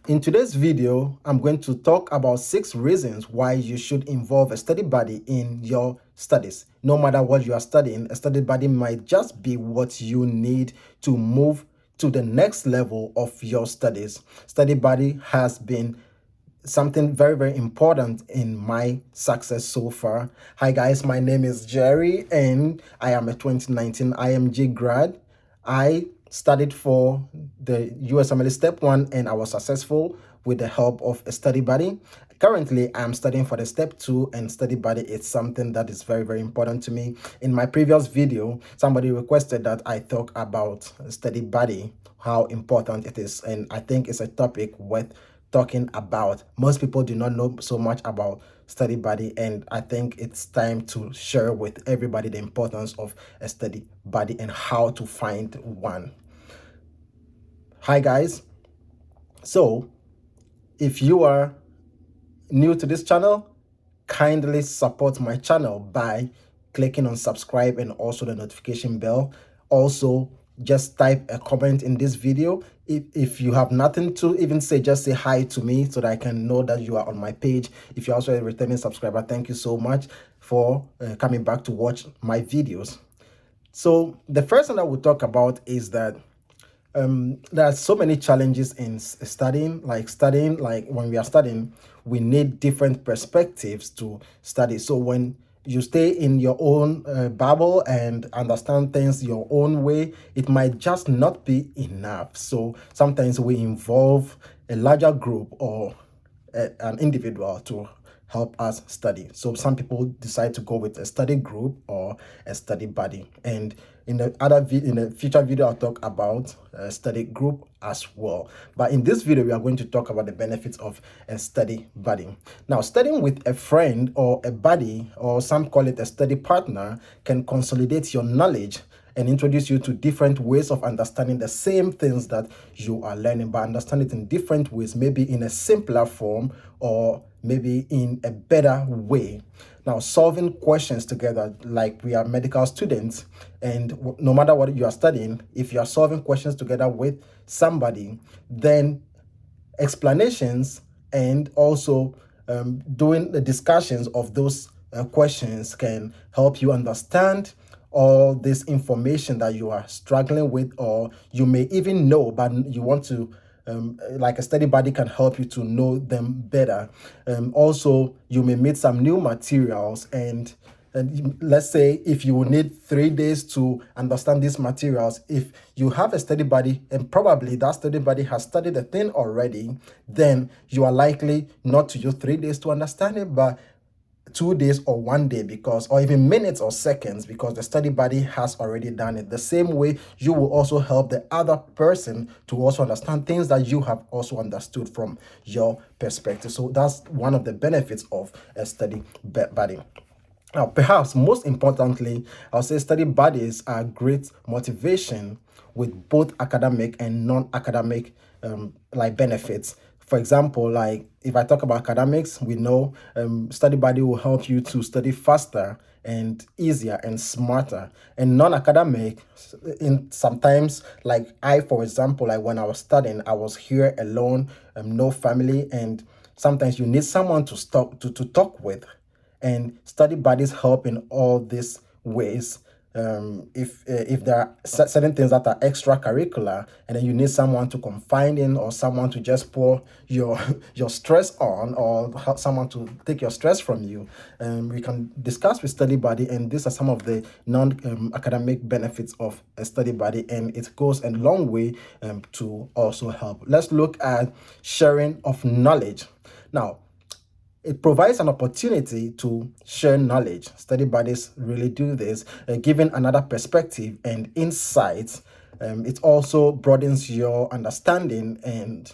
In today's video, I'm going to talk about 6 reasons why you should involve a study buddy in your studies. No matter what you are studying, a study buddy might just be what you need to move to the next level of your studies. Study buddy has been something very, very important in my success so far. Hi guys, my name is Jerry and I am a 2019 IMG grad. I studied for the USMLE Step 1 and I was successful with the help of a study buddy. Currently, I'm studying for the Step 2, and study buddy is something that is very, very important to me. In my previous video, somebody requested that I talk about study buddy, how important it is, and I think it's a topic worth talking about. Most people do not know so much about study buddy, and I think it's time to share with everybody the importance of a study buddy and how to find one. Hi guys, so if you are new to this channel, kindly support my channel by clicking on subscribe and also the notification bell. Also, just type a comment in this video. If you have nothing to even say, just say hi to me so that I can know that you are on my page. If you're also a returning subscriber, thank you so much for coming back to watch my videos. So the first thing that we'll talk about is that there are so many challenges in studying. Like when we are studying, we need different perspectives to study. So when you stay in your own bubble and understand things your own way, it might just not be enough. So sometimes we involve a larger group or an individual to help us study. So some people decide to go with a study group or a study buddy. And in the future video, I'll talk about a study group as well. But in this video, we are going to talk about the benefits of a study buddy. Now, studying with a friend or a buddy, or some call it a study partner, can consolidate your knowledge and introduce you to different ways of understanding the same things that you are learning, but understand it in different ways, maybe in a simpler form or maybe in a better way. Now, solving questions together, like we are medical students, and no matter what you are studying, if you are solving questions together with somebody, then explanations and also doing the discussions of those questions can help you understand all this information that you are struggling with, or you may even know, but you want to, like a study buddy can help you to know them better. Also, you may meet some new materials, and let's say if you will need 3 days to understand these materials, if you have a study buddy and probably that study buddy has studied the thing already, then you are likely not to use 3 days to understand it, but 2 days or 1 day, because, or even minutes or seconds, because the study buddy has already done it. The same way, you will also help the other person to also understand things that you have also understood from your perspective. So that's one of the benefits of a study buddy. Now, perhaps most importantly, I'll say study buddies are great motivation with both academic and non-academic like benefits. For example, like if I talk about academics, we know study buddy will help you to study faster and easier and smarter. And non-academic, in sometimes, like for example, like when I was studying, I was here alone, no family, and sometimes you need someone to talk with. And study buddies help in all these ways. If there are certain things that are extracurricular, and then you need someone to confide in, or someone to just pour your stress on, or someone to take your stress from you, we can discuss with study buddy. And these are some of the non-academic benefits of a study buddy, and it goes a long way to also help. Let's look at sharing of knowledge. Now, it provides an opportunity to share knowledge. Study buddies really do this, giving another perspective and insights. It also broadens your understanding and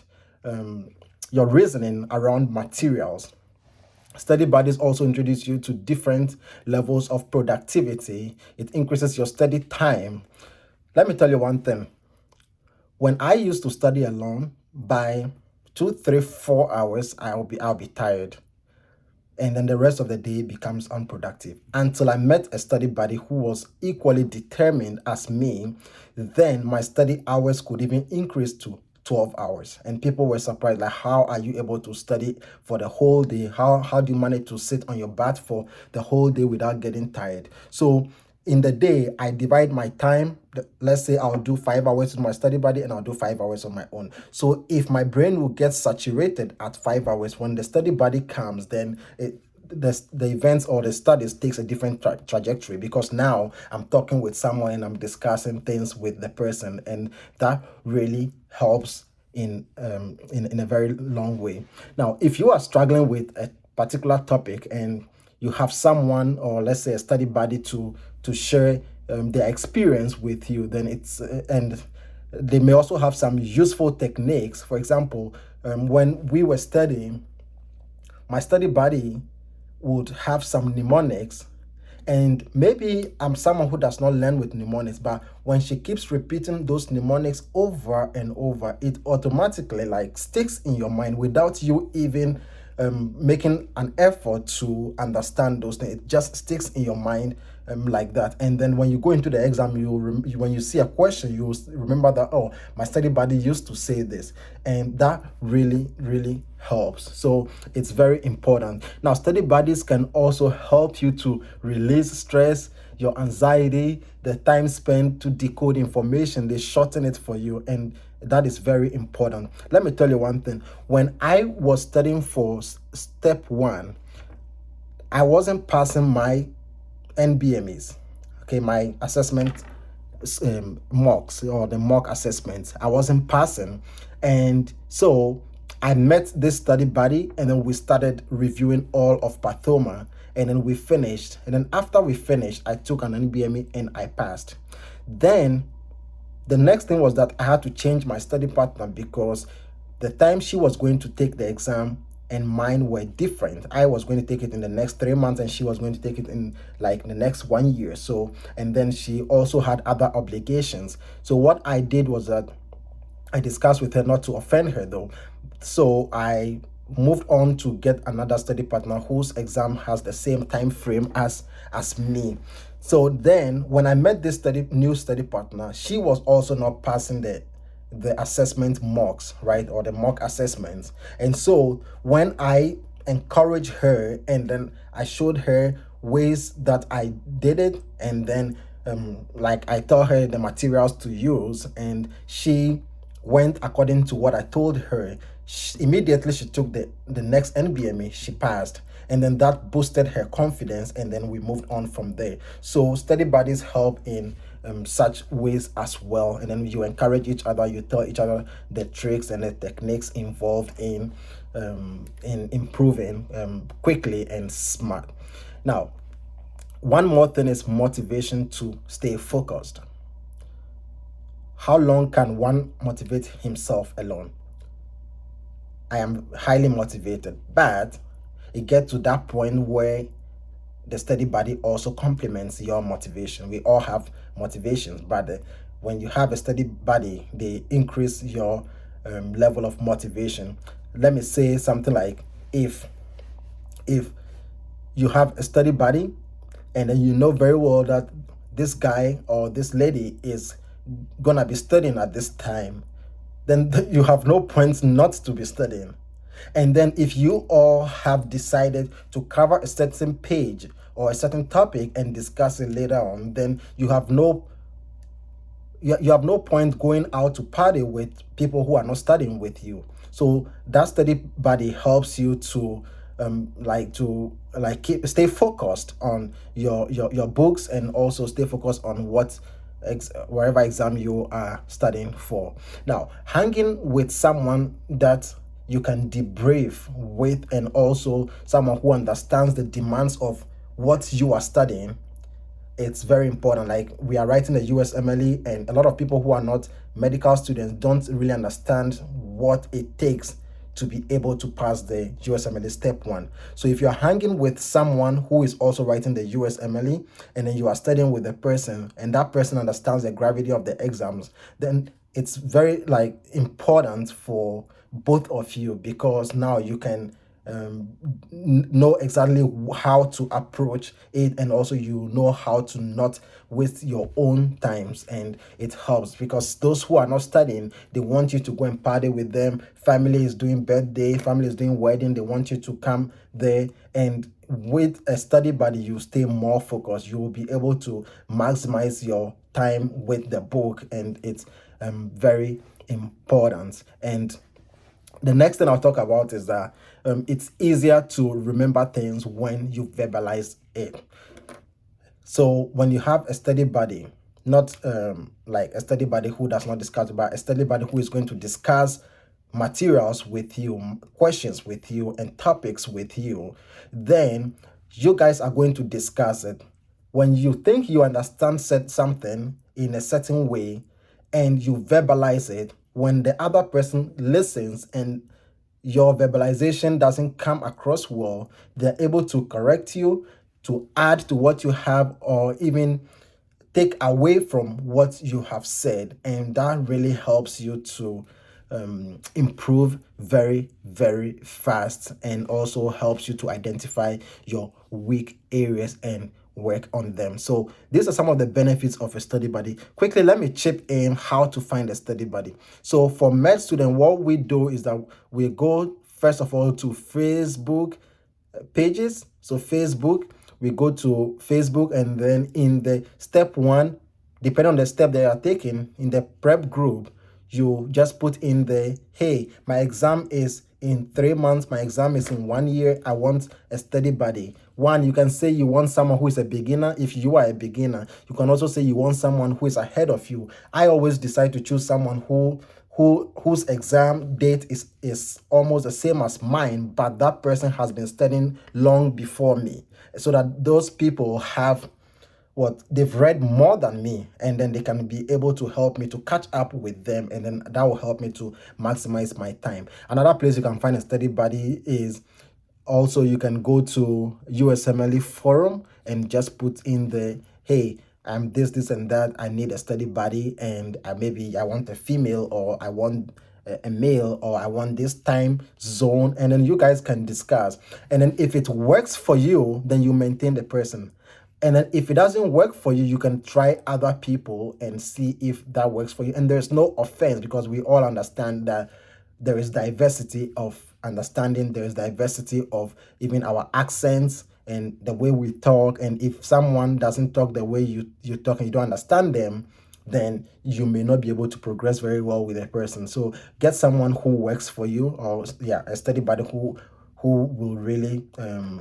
your reasoning around materials. Study buddies also introduce you to different levels of productivity. It increases your study time. Let me tell you one thing. When I used to study alone, by 2, 3, 4 hours, I'll be tired. And then the rest of the day becomes unproductive. Until I met a study buddy who was equally determined as me, then my study hours could even increase to 12 hours. And people were surprised, like, how are you able to study for the whole day? How do you manage to sit on your butt for the whole day without getting tired? So in the day, I divide my time. Let's say I'll do 5 hours with my study buddy and I'll do 5 hours on my own. So if my brain will get saturated at 5 hours, when the study buddy comes, then the events or the studies takes a different trajectory, because now I'm talking with someone and I'm discussing things with the person, and that really helps in a very long way. Now, if you are struggling with a particular topic and you have someone, or let's say a study buddy, to share their experience with you, then and they may also have some useful techniques. For example, when we were studying, my study buddy would have some mnemonics, and maybe I'm someone who does not learn with mnemonics, but when she keeps repeating those mnemonics over and over, it automatically like sticks in your mind without you even making an effort to understand those things. It just sticks in your mind like that. And then when you go into the exam, when you see a question, you remember that, oh, my study buddy used to say this, and that really, really helps. So it's very important. Now, study buddies can also help you to release stress, your anxiety, the time spent to decode information. They shorten it for you, and that is very important. Let me tell you one thing. When I was studying for step 1, I wasn't passing my NBMEs, okay, my assessment mocks, or the mock assessments. I wasn't passing, and so I met this study buddy, and then we started reviewing all of Pathoma, and then we finished. And then after we finished, I took an NBME and I passed. Then the next thing was that I had to change my study partner, because the time she was going to take the exam and mine were different. I was going to take it in the next 3 months, and she was going to take it in like the next 1 year. So, and then she also had other obligations. So what I did was that I discussed with her, not to offend her though. So I moved on to get another study partner whose exam has the same time frame as me. So then when I met this new study partner, she was also not passing the assessment mocks, right, or the mock assessments. And so when I encouraged her, and then I showed her ways that I did it, and then like I taught her the materials to use, and she went according to what I told her, immediately she took the next NBME, she passed, and then that boosted her confidence, and then we moved on from there. So study buddies help in such ways as well, and then you encourage each other, you tell each other the tricks and the techniques involved in improving quickly and smart. Now, one more thing is motivation to stay focused. How long can one motivate himself alone? I am highly motivated, but it gets to that point where the study buddy also complements your motivation. We all have motivations, but when you have a study buddy, they increase your level of motivation. Let me say something like, if you have a study buddy, and then you know very well that this guy or this lady is gonna be studying at this time, then you have no point not to be studying. And then if you all have decided to cover a certain page or a certain topic and discuss it later on, then you have no point going out to party with people who are not studying with you. So that study buddy helps you to stay focused on your books, and also stay focused on wherever exam you are studying for. Now, hanging with someone that you can debrief with, and also someone who understands the demands of what you are studying, it's very important. Like, we are writing the USMLE, and a lot of people who are not medical students don't really understand what it takes to be able to pass the USMLE step 1. So if you're hanging with someone who is also writing the USMLE, and then you are studying with the person, and that person understands the gravity of the exams, then it's very important for both of you, because now you can know exactly how to approach it, and also you know how to not waste your own times. And it helps because those who are not studying, they want you to go and party with them. Family is doing birthday, family is doing wedding, they want you to come there. And with a study buddy, you stay more focused. You will be able to maximize your time with the book, and it's very important. And the next thing I'll talk about is that it's easier to remember things when you verbalize it. So when you have a study buddy, not like a study buddy who does not discuss, but a study buddy who is going to discuss materials with you, questions with you, and topics with you, then you guys are going to discuss it. When you think you understand something in a certain way and you verbalize it, when the other person listens and your verbalization doesn't come across well, they're able to correct you, to add to what you have, or even take away from what you have said. And that really helps you to improve very, very fast, and also helps you to identify your weak areas and work on them. So these are some of the benefits of a study buddy. Quickly, let me chip in how to find a study buddy. So for med student, what we do is that we go first of all to Facebook pages. So Facebook, we go to Facebook, and then in the step one, depending on the step that you are taking in the prep group, you just put in the, hey, my exam is in 3 months, my exam is in 1 year, I want a study buddy. One, you can say you want someone who is a beginner. If you are a beginner, you can also say you want someone who is ahead of you. I always decide to choose someone whose exam date is almost the same as mine, but that person has been studying long before me, so that those people have what they've read more than me, and then they can be able to help me to catch up with them, and then that will help me to maximize my time. Another place you can find a study buddy is also, you can go to USMLE forum and just put in the, hey, I'm this and that, I need a study buddy, and maybe I want a female, or I want a male, or I want this time zone, and then you guys can discuss. And then if it works for you, then you maintain the person. And then if it doesn't work for you, you can try other people and see if that works for you. And there's no offense, because we all understand that there is diversity of understanding, there is diversity of even our accents and the way we talk. And if someone doesn't talk the way you talk and you don't understand them, then you may not be able to progress very well with a person. So get someone who works for you, or a study buddy who will really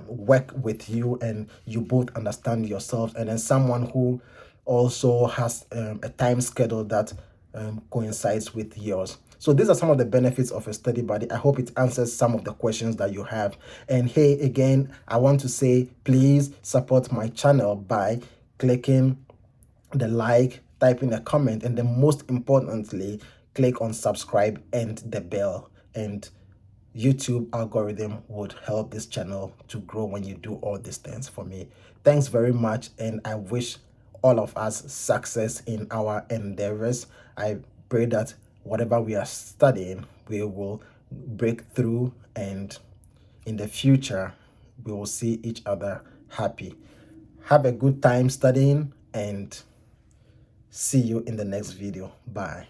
work with you, and you both understand yourselves. And then someone who also has a time schedule that coincides with yours. So these are some of the benefits of a study buddy. I hope it answers some of the questions that you have. And hey, again, I want to say, please support my channel by clicking the like, typing a comment, and then most importantly, click on subscribe and the bell. And YouTube algorithm would help this channel to grow when you do all these things for me. Thanks very much, and I wish all of us success in our endeavors. I pray that whatever we are studying, we will break through, and in the future, we will see each other happy. Have a good time studying, and see you in the next video. Bye.